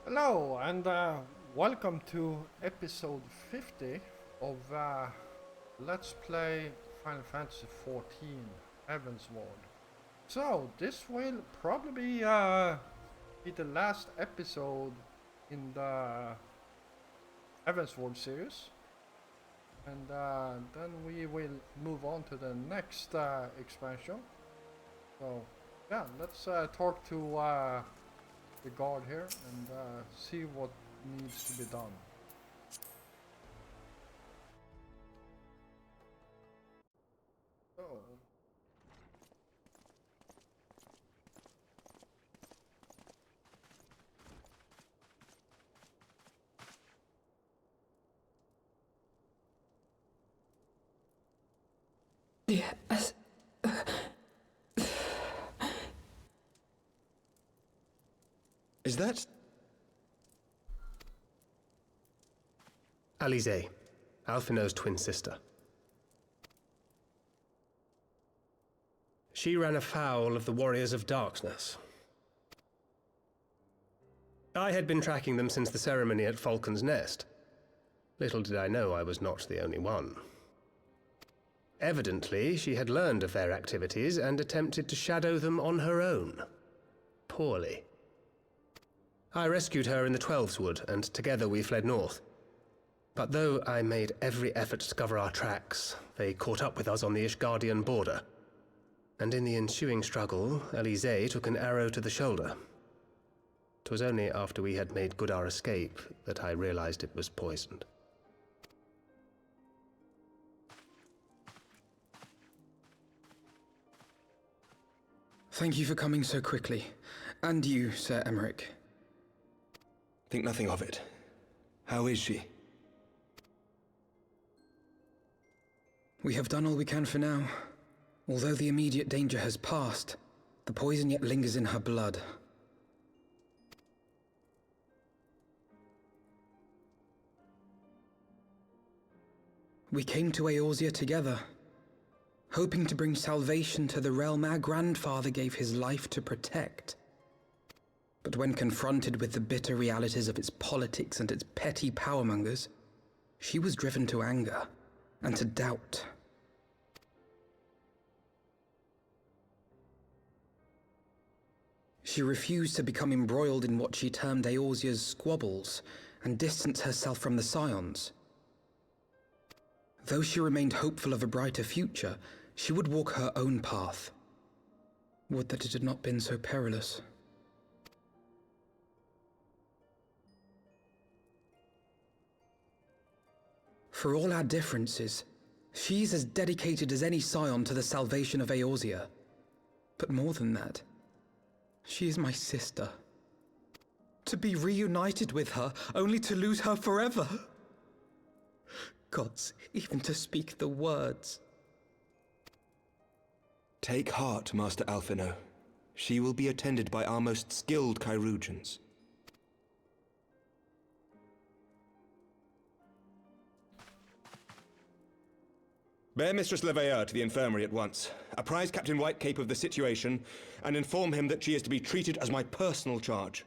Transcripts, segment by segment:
Hello and welcome to episode 50 of Let's Play Final Fantasy XIV Heavensward. So this will probably be the last episode in the Heavensward series, and then we will move on to the next expansion. So yeah, let's talk to the guard here and see what needs to be done. So, Yes. Is that... Alize, Alphinaud's twin sister. She ran afoul of the Warriors of Darkness. I had been tracking them since the ceremony at Falcon's Nest. Little did I know I was not the only one. Evidently, she had learned of their activities and attempted to shadow them on her own. Poorly. I rescued her in the Twelveswood, and together we fled north. But though I made every effort to cover our tracks, they caught up with us on the Ishgardian border. And in the ensuing struggle, Alize took an arrow to the shoulder. 'Twas only after we had made good our escape that I realized it was poisoned. Thank you for coming so quickly. And you, Sir Emmerich. Think nothing of it. How is she? We have done all we can for now. Although the immediate danger has passed, the poison yet lingers in her blood. We came to Eorzea together, hoping to bring salvation to the realm our grandfather gave his life to protect. But when confronted with the bitter realities of its politics and its petty powermongers, she was driven to anger and to doubt. She refused to become embroiled in what she termed Eorzea's squabbles and distance herself from the Scions. Though she remained hopeful of a brighter future, she would walk her own path. Would that it had not been so perilous. For all our differences, she's as dedicated as any Scion to the salvation of Eorzea. But more than that, she is my sister. To be reunited with her, only to lose her forever. Gods, even to speak the words. Take heart, Master Alphinaud. She will be attended by our most skilled chirurgeons. Bear Mistress Leveilleur to the infirmary at once. Apprise Captain Whitecape of the situation, and inform him that she is to be treated as my personal charge.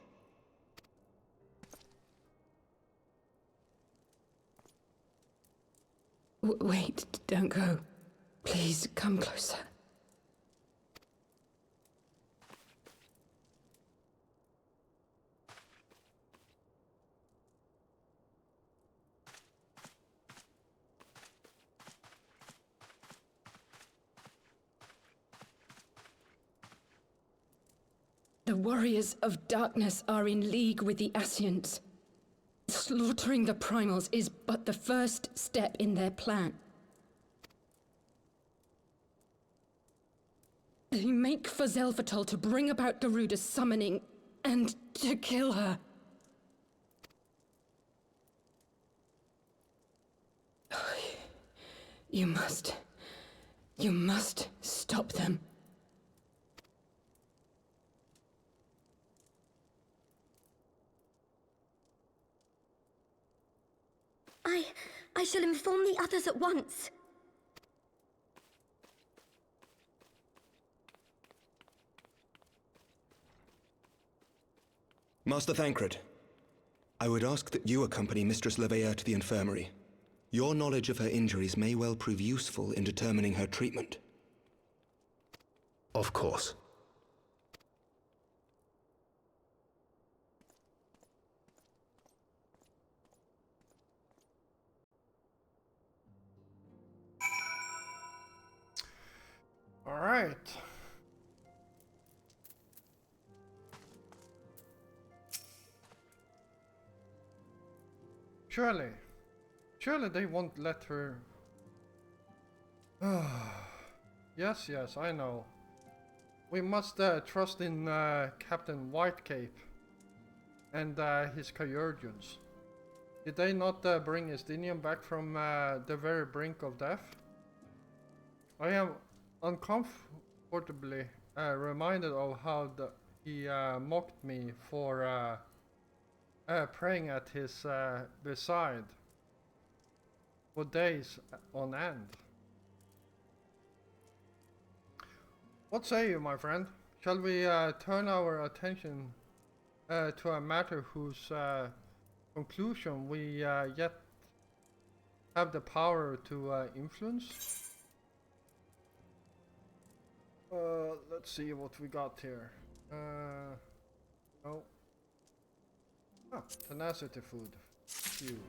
Wait, don't go. Please, come closer. The Warriors of Darkness are in league with the Ascients. Slaughtering the Primals is but the first step in their plan. They make for Zelvatol to bring about Garuda's summoning and to kill her. You must stop them. I shall inform the others at once. Master Thancred, I would ask that you accompany Mistress Leveilleur to the infirmary. Your knowledge of her injuries may well prove useful in determining her treatment. Of course. All right. Surely they won't let her. Yes, I know. We must trust in Captain Whitecape and his Kyurgians. Did they not bring Estinian back from the very brink of death? I am uncomfortably reminded of how he mocked me for praying at his beside for days on end. What say you, my friend? Shall we turn our attention to a matter whose conclusion we yet have the power to influence? Let's see what we got here. Oh. Ah, tenacity food. You.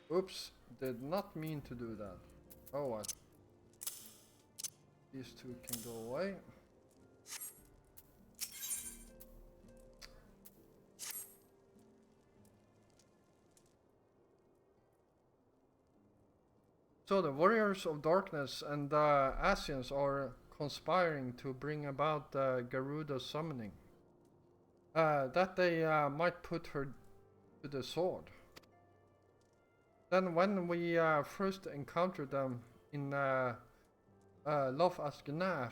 Oops, did not mean to do that. Oh what? These two can go away. So the warriors of darkness and the Asians are conspiring to bring about Garuda's summoning. That they might put her to the sword. Then when we first encountered them in Lof Askenaf,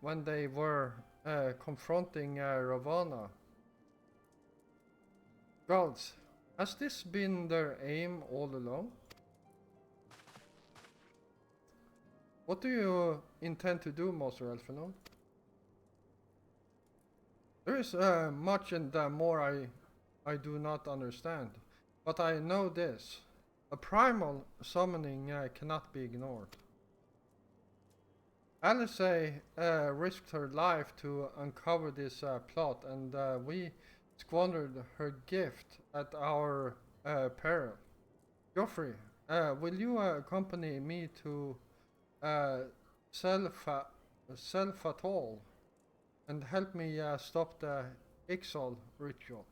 when they were confronting Ravana, gods, has this been their aim all along? What do you intend to do, Master Elfenor? There is much and more I do not understand, but I know this. A primal summoning cannot be ignored. Alice risked her life to uncover this plot, and we squandered her gift at our peril. Geoffrey, will you accompany me to Selfatol and help me stop the Ixal ritual?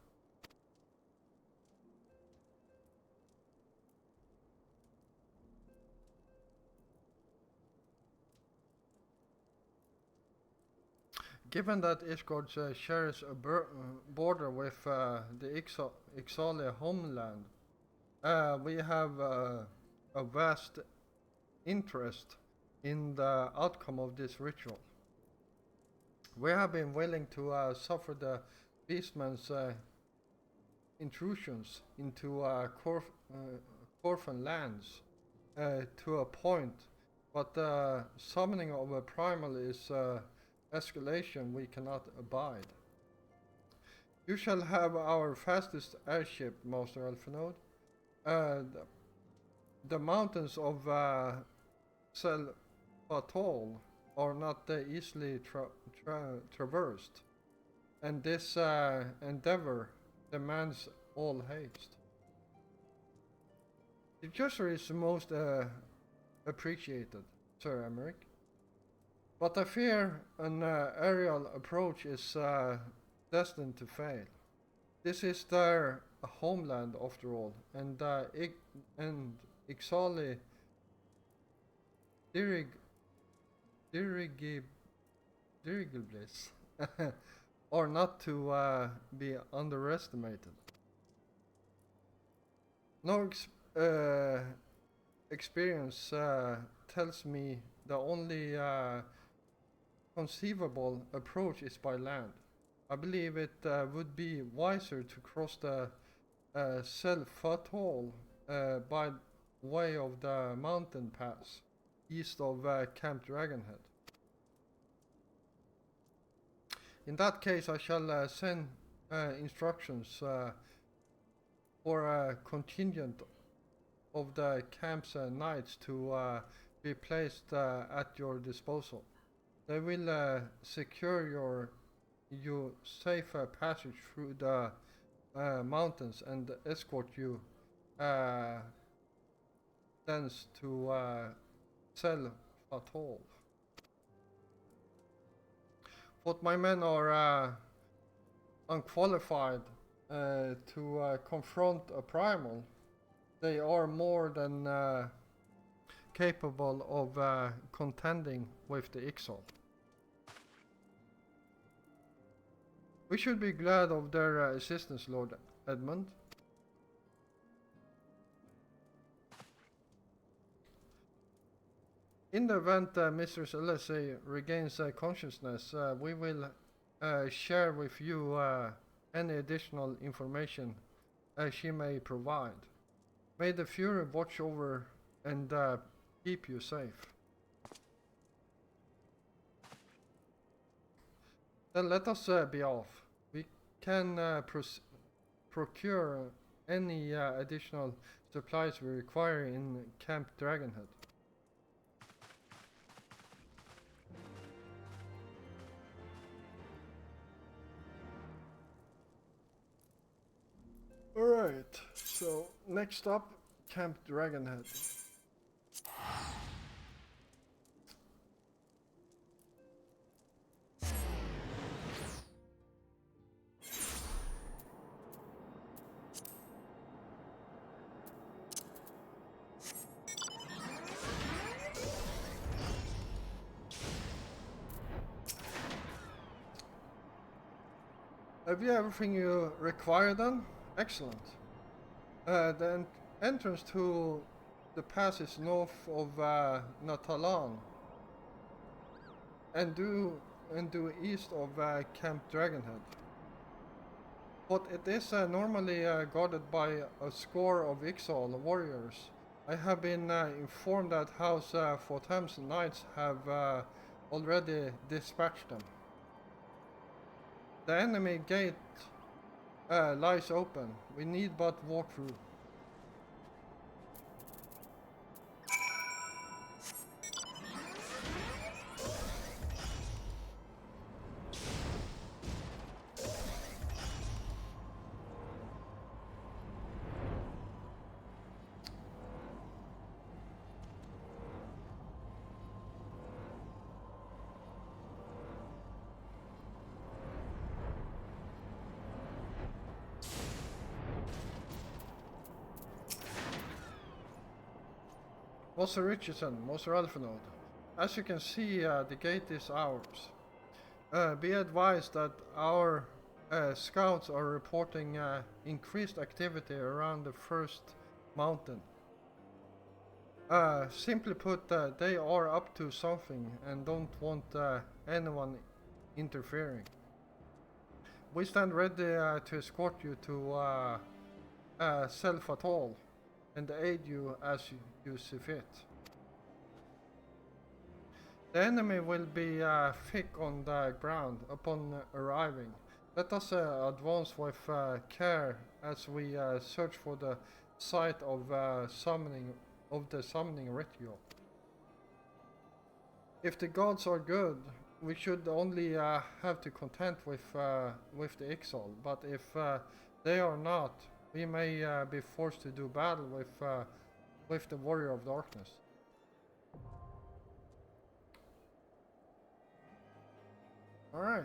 Given that Ishgard shares a border with the Ixali homeland, we have a vast interest in the outcome of this ritual. We have been willing to suffer the beastman's intrusions into Corfan lands to a point, but the summoning of a primal is escalation we cannot abide. You shall have our fastest airship, Master Elfenor. The mountains of Selvatol are not easily traversed, and this endeavor demands all haste. The gesture is most appreciated, Sir Emmerich. But I fear an aerial approach is destined to fail. This is their homeland after all, and Ixali dirigibles are not to be underestimated. No experience tells me the only conceivable approach is by land. I believe it would be wiser to cross the Selfatol by way of the mountain pass east of Camp Dragonhead. In that case, I shall send instructions for a contingent of the camp's knights to be placed at your disposal. They will secure you safe passage through the mountains and escort you thence to Sel Fatol. But my men are unqualified to confront a primal. They are more than capable of contending with the Ixal. We should be glad of their assistance, Lord Edmund. In the event Mistress Elise regains consciousness, we will share with you any additional information she may provide. May the Fury watch over and keep you safe. Then let us be off. We can procure any additional supplies we require in Camp Dragonhead. Alright, so next up, Camp Dragonhead. Have you everything you require then? Excellent. The entrance to the pass is north of Natalan and due east of Camp Dragonhead. But it is normally guarded by a score of Ixal warriors. I have been informed that House Fortem's knights have already dispatched them. The enemy gate lies open. We need but walk through. Master Richardson, Master Alphanode. As you can see, the gate is ours. Be advised that our scouts are reporting increased activity around the first mountain. Simply put, they are up to something and don't want anyone interfering. We stand ready to escort you to Sel Fatol and aid you as you see fit. The enemy will be thick on the ground upon arriving. Let us advance with care as we search for the site of the summoning ritual. If the gods are good, we should only have to contend with the Ixal, but if they are not, we may be forced to do battle with the Warrior of Darkness. Alright.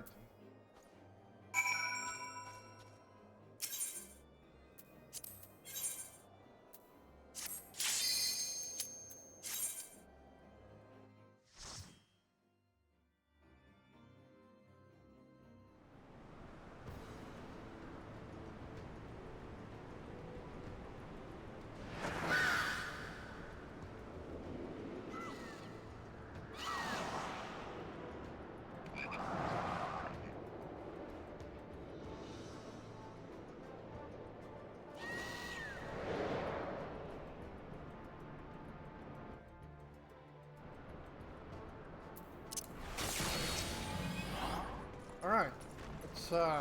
Holy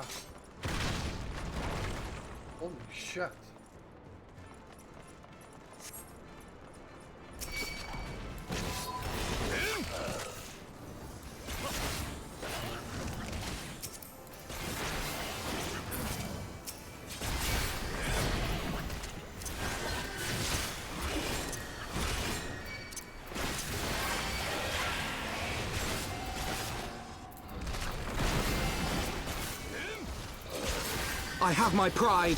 shit. I have my pride.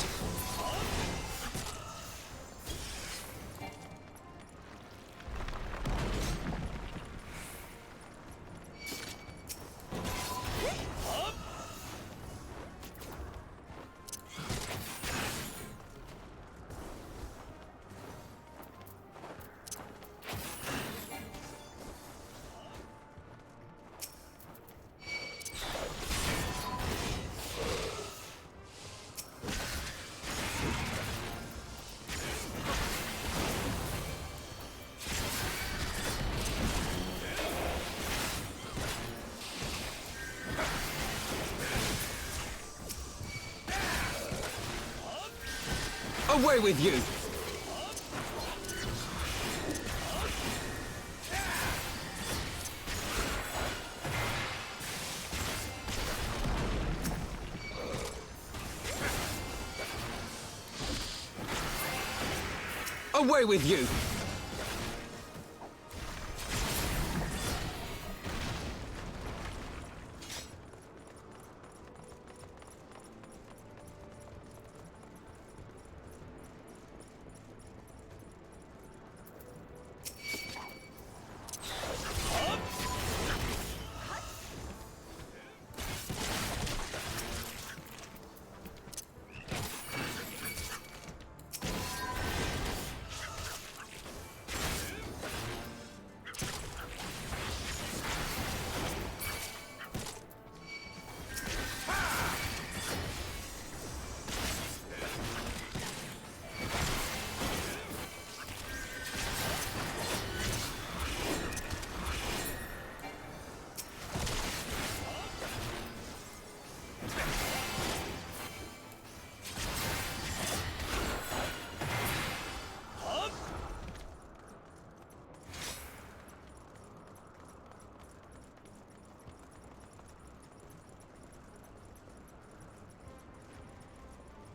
Away with you! Away with you!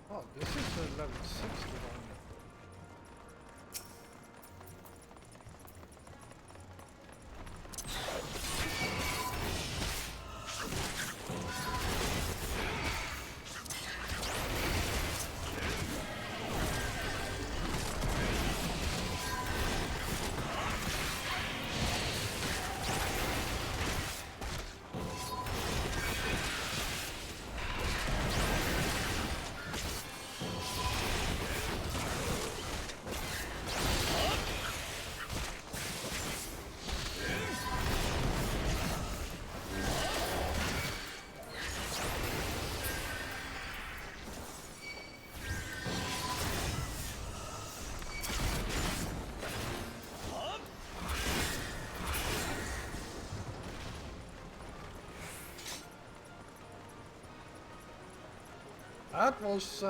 Oh, this is a level 60 one. That was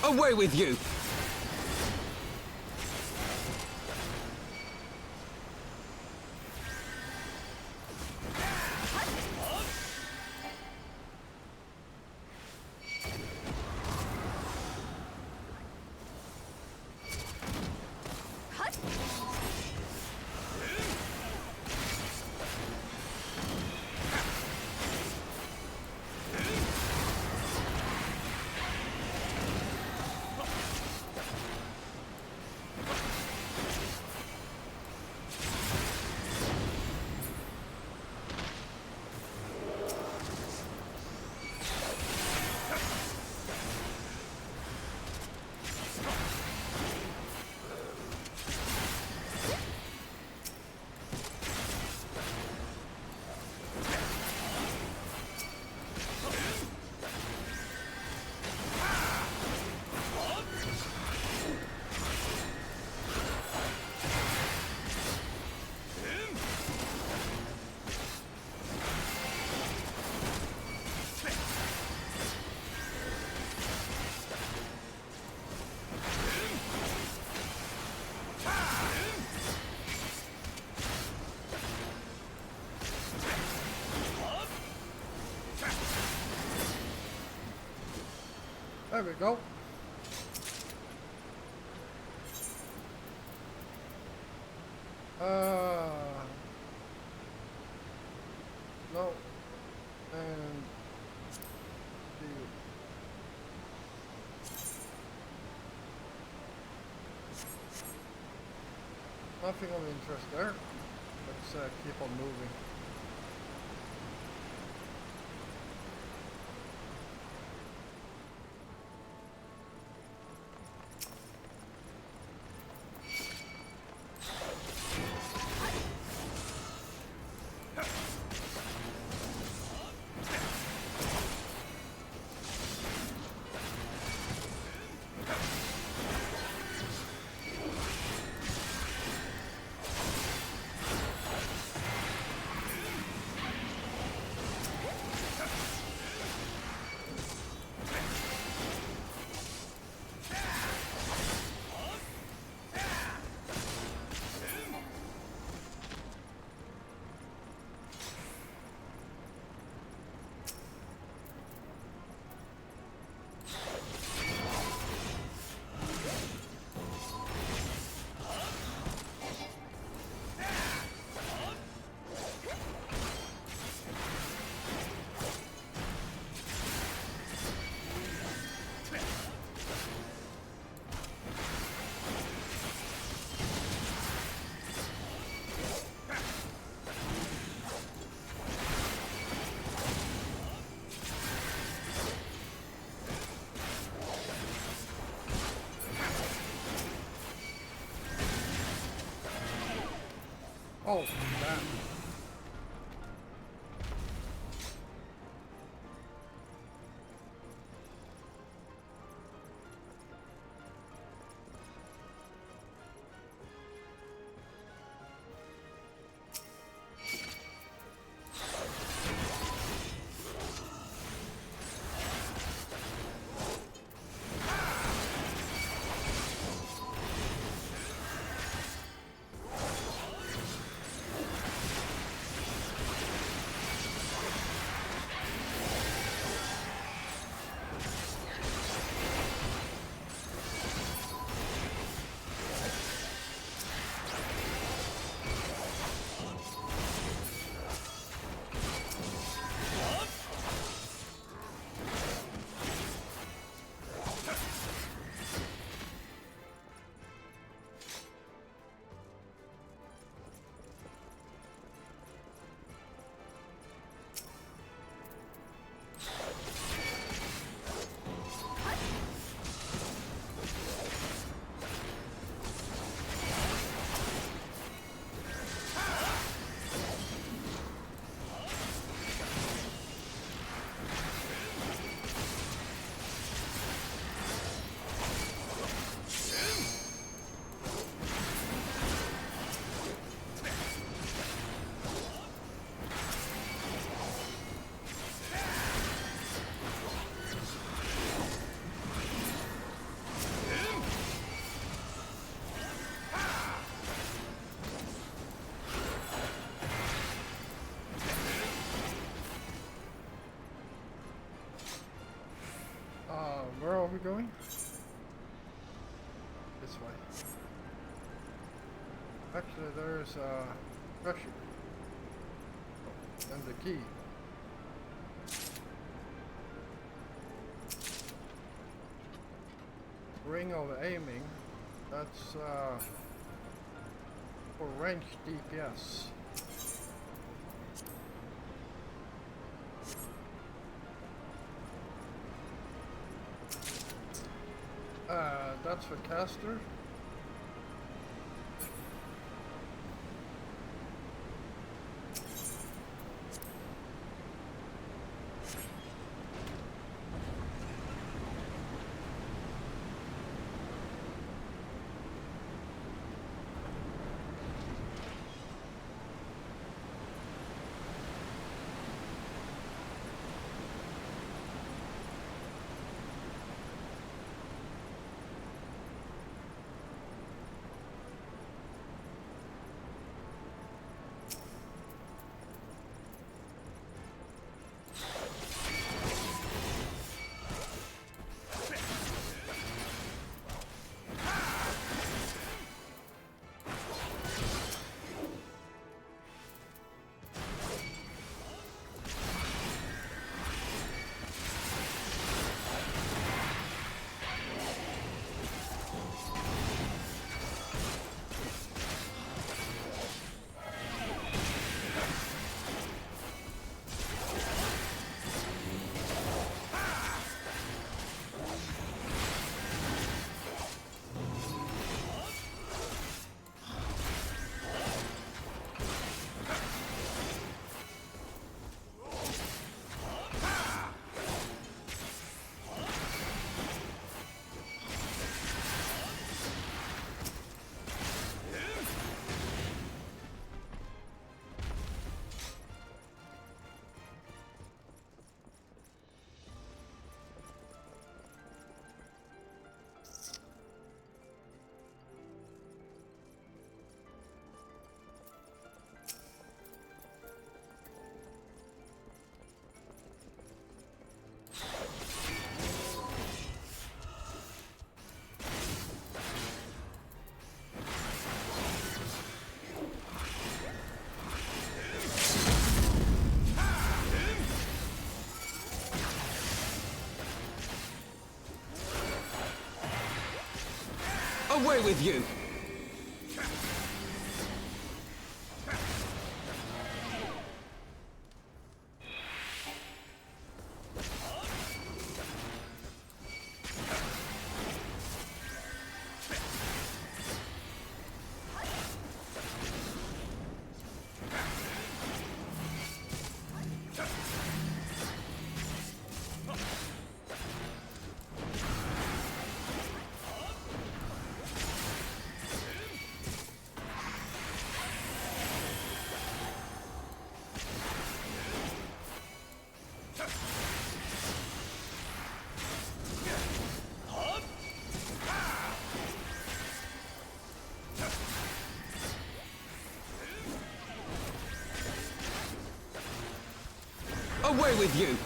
Away with you! There we go. No. And nothing of interest there. Let's keep on moving. Oh, damn. Where are we going? This way. Actually, there's a treasure. And the key. Ring of aiming. That's for range DPS. That's for caster. Away with you! Away with you!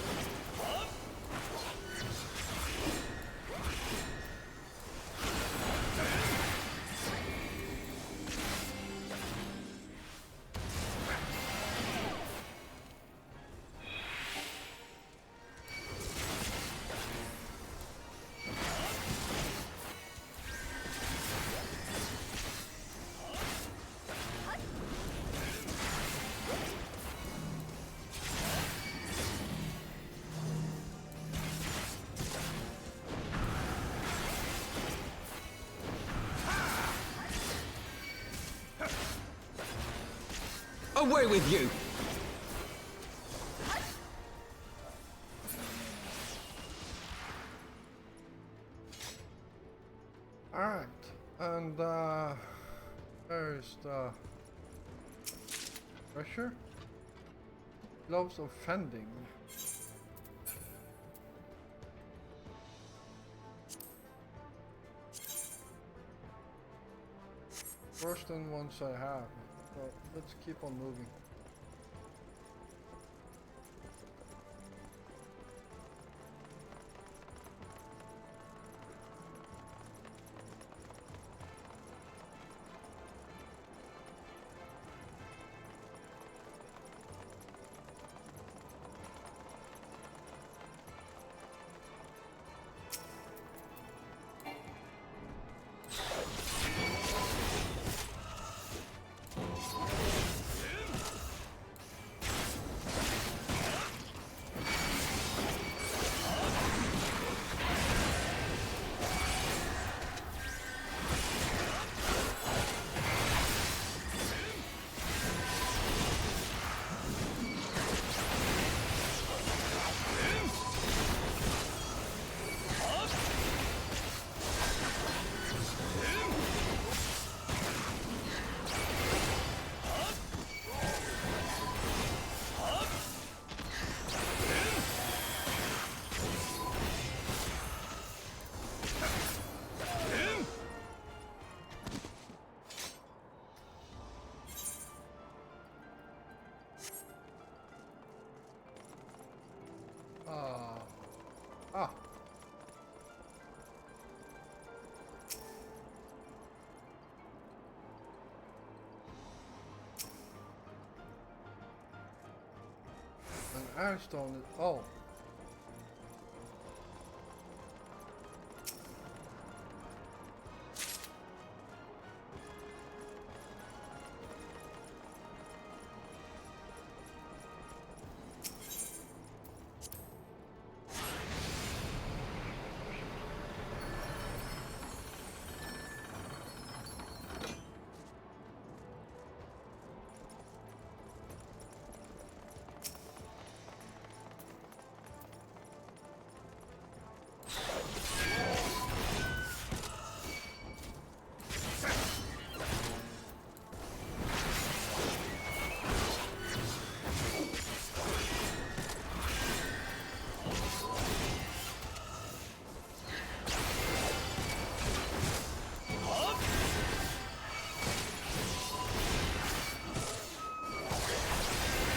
Away with you! Alright, and there's the pressure. Gloves of fending. Worse than ones I have. So let's keep on moving. Ah. An ironstone is... Oh.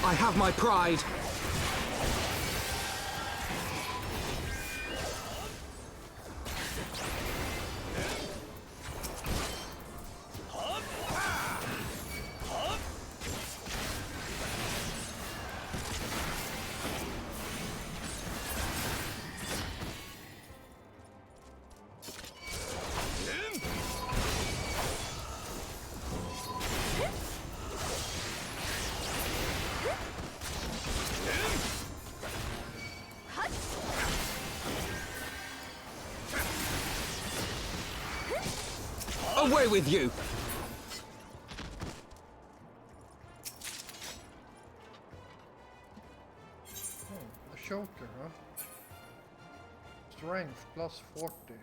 I have my pride. Away with you! A choker, huh? Strength plus 40.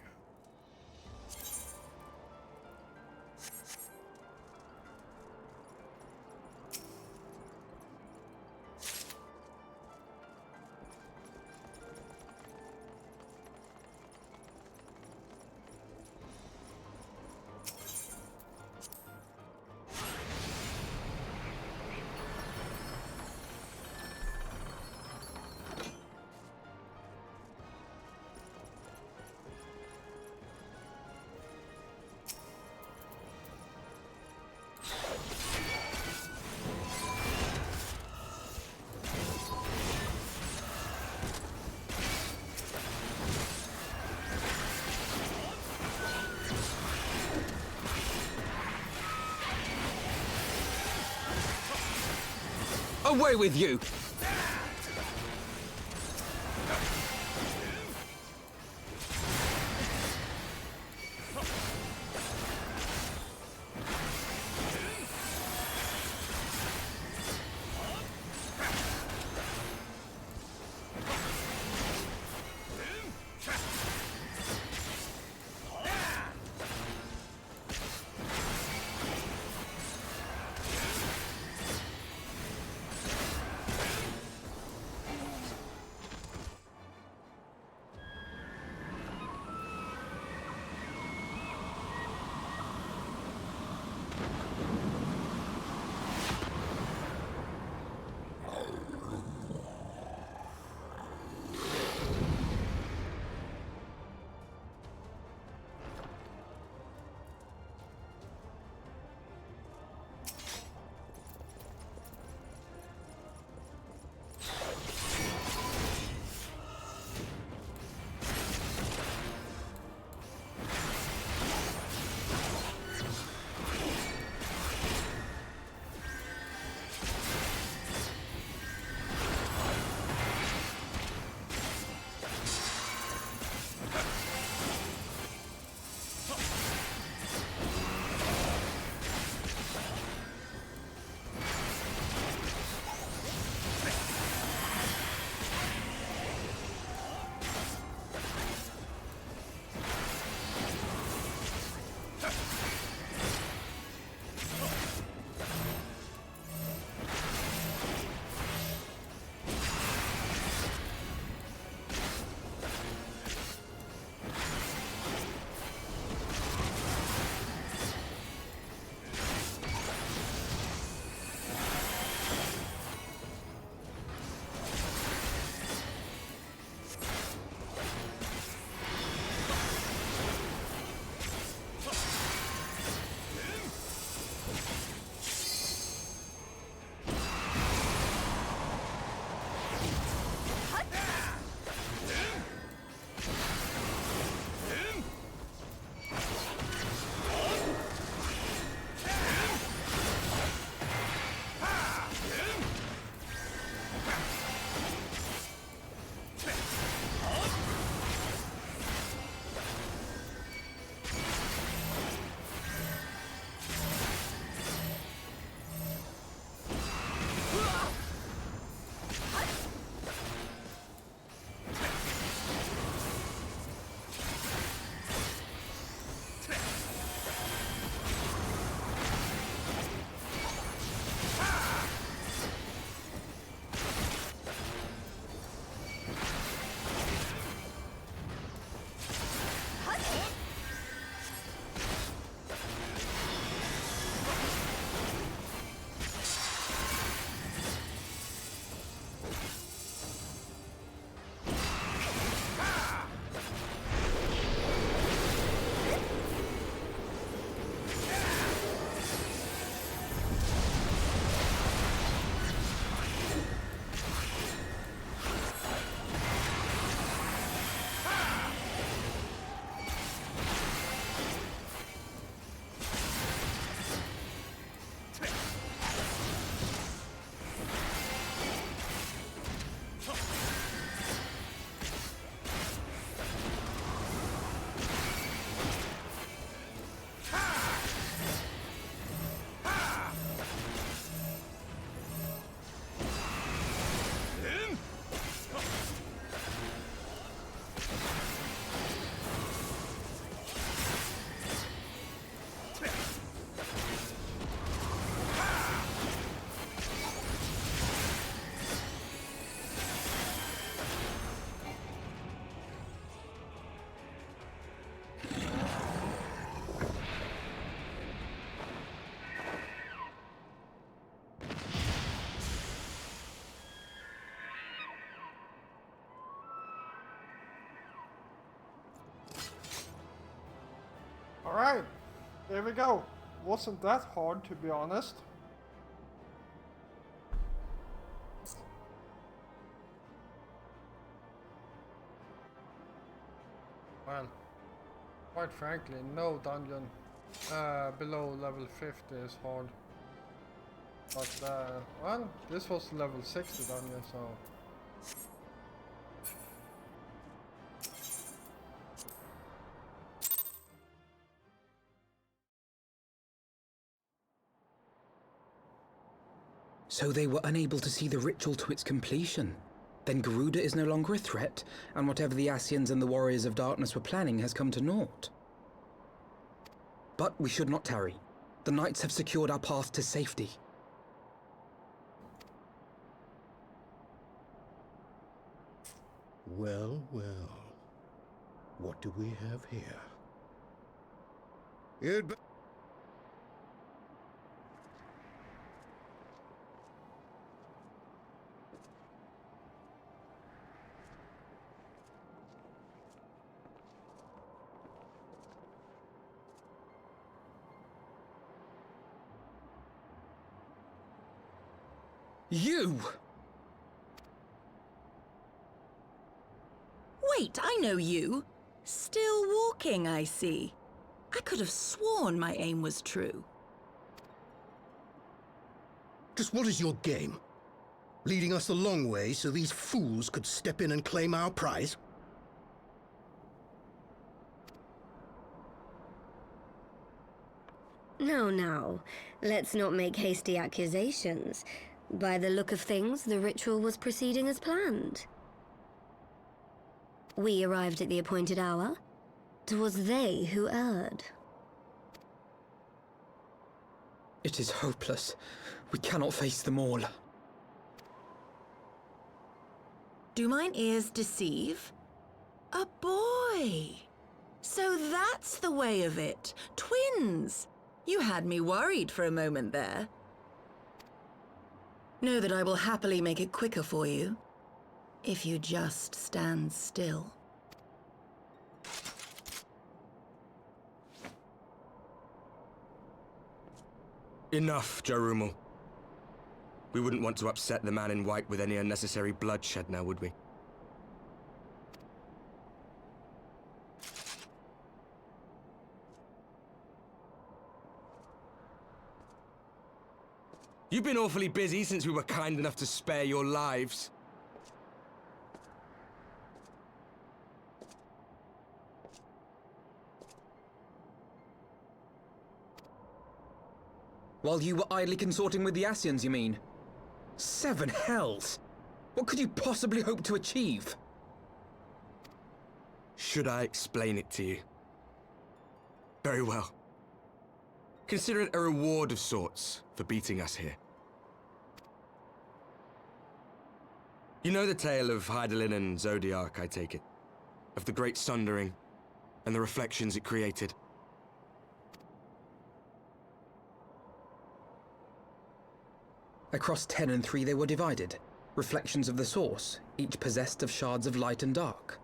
Away with you! Alright, here we go. Wasn't that hard, to be honest. Well, quite frankly, no dungeon below level 50 is hard. But, well, this was level 60 dungeon, so... So they were unable to see the ritual to its completion. Then Garuda is no longer a threat, and whatever the Ascians and the Warriors of Darkness were planning has come to naught. But we should not tarry. The knights have secured our path to safety. Well, well. What do we have here? You'd You! Wait, I know you. Still walking, I see. I could have sworn my aim was true. Just what is your game? Leading us the long way so these fools could step in and claim our prize? Now, let's not make hasty accusations. By the look of things, the ritual was proceeding as planned. We arrived at the appointed hour. 'Twas they who erred. It is hopeless. We cannot face them all. Do mine ears deceive? A boy! So that's the way of it. Twins! You had me worried for a moment there. Know that I will happily make it quicker for you, if you just stand still. Enough, Jarumul. We wouldn't want to upset the man in white with any unnecessary bloodshed now, would we? You've been awfully busy since we were kind enough to spare your lives. While you were idly consorting with the Ascians, you mean? 7 hells! What could you possibly hope to achieve? Should I explain it to you? Very well. Consider it a reward of sorts for beating us here. You know the tale of Hydaelyn and Zodiac, I take it? Of the Great Sundering and the reflections it created? Across 10 and 3 they were divided. Reflections of the source, each possessed of shards of light and dark.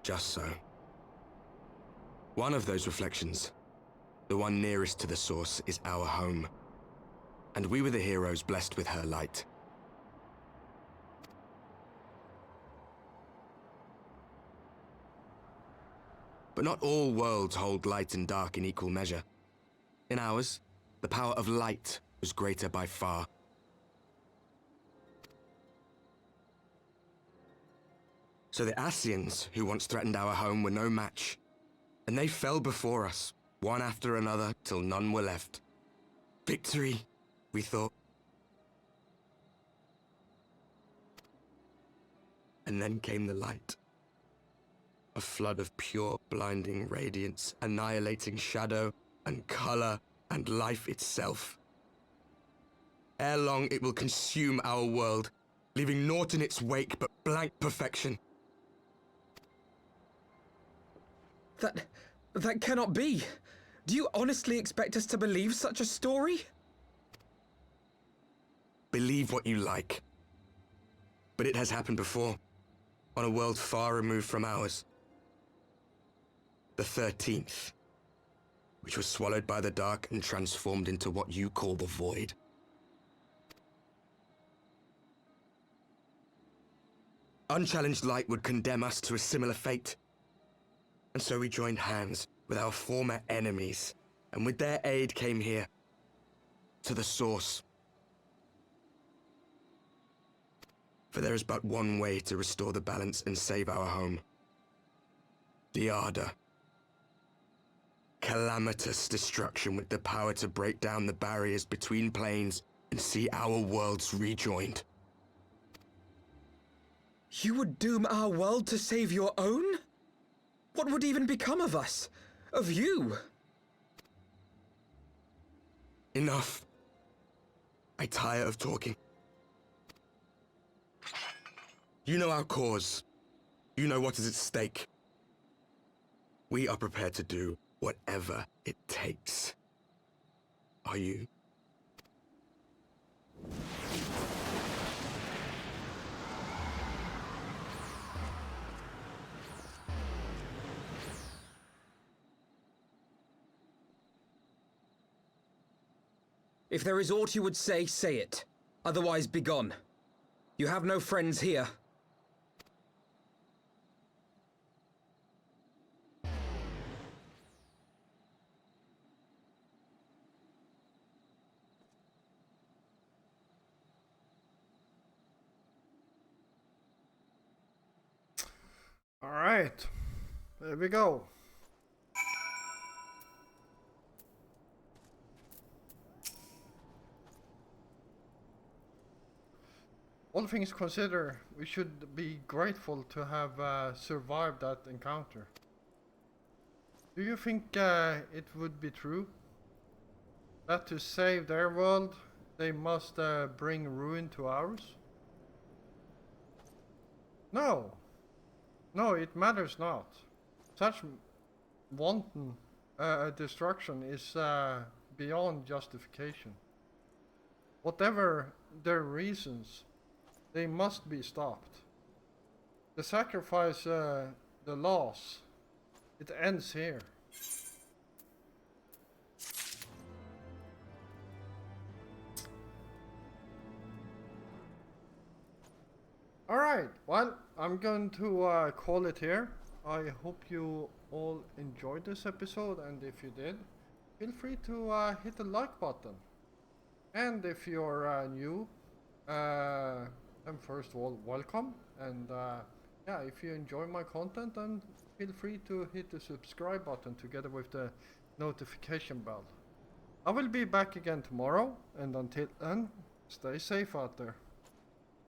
Just so. One of those reflections, the one nearest to the source, is our home. And we were the heroes blessed with her light. But not all worlds hold light and dark in equal measure. In ours, the power of light was greater by far. So the Ascians, who once threatened our home, were no match. And they fell before us, one after another, till none were left. Victory, we thought. And then came the light. A flood of pure, blinding radiance, annihilating shadow and color and life itself. Ere long, it will consume our world, leaving naught in its wake but blank perfection. That cannot be. Do you honestly expect us to believe such a story? Believe what you like. But it has happened before, on a world far removed from ours. the 13th, which was swallowed by the dark and transformed into what you call the Void. Unchallenged light would condemn us to a similar fate. And so we joined hands with our former enemies, and with their aid came here, to the Source. For there is but one way to restore the balance and save our home. The Ardor. Calamitous destruction with the power to break down the barriers between planes and see our worlds rejoined. You would doom our world to save your own? What would even become of us? Of you? Enough. I tire of talking. You know our cause. You know what is at stake. We are prepared to do whatever it takes. Are you? If there is aught you would say, say it. Otherwise, begone. You have no friends here. All right, there we go. All things considered, we should be grateful to have survived that encounter. Do you think it would be true that to save their world, they must bring ruin to ours? No. No, it matters not. Such wanton destruction is beyond justification. Whatever their reasons, they must be stopped. The sacrifice, the loss, it ends here. Alright, well, I'm going to call it here. I hope you all enjoyed this episode, and if you did, feel free to hit the like button. And if you're new, then first of all, welcome. And yeah, if you enjoy my content, then feel free to hit the subscribe button together with the notification bell. I will be back again tomorrow, and until then, stay safe out there.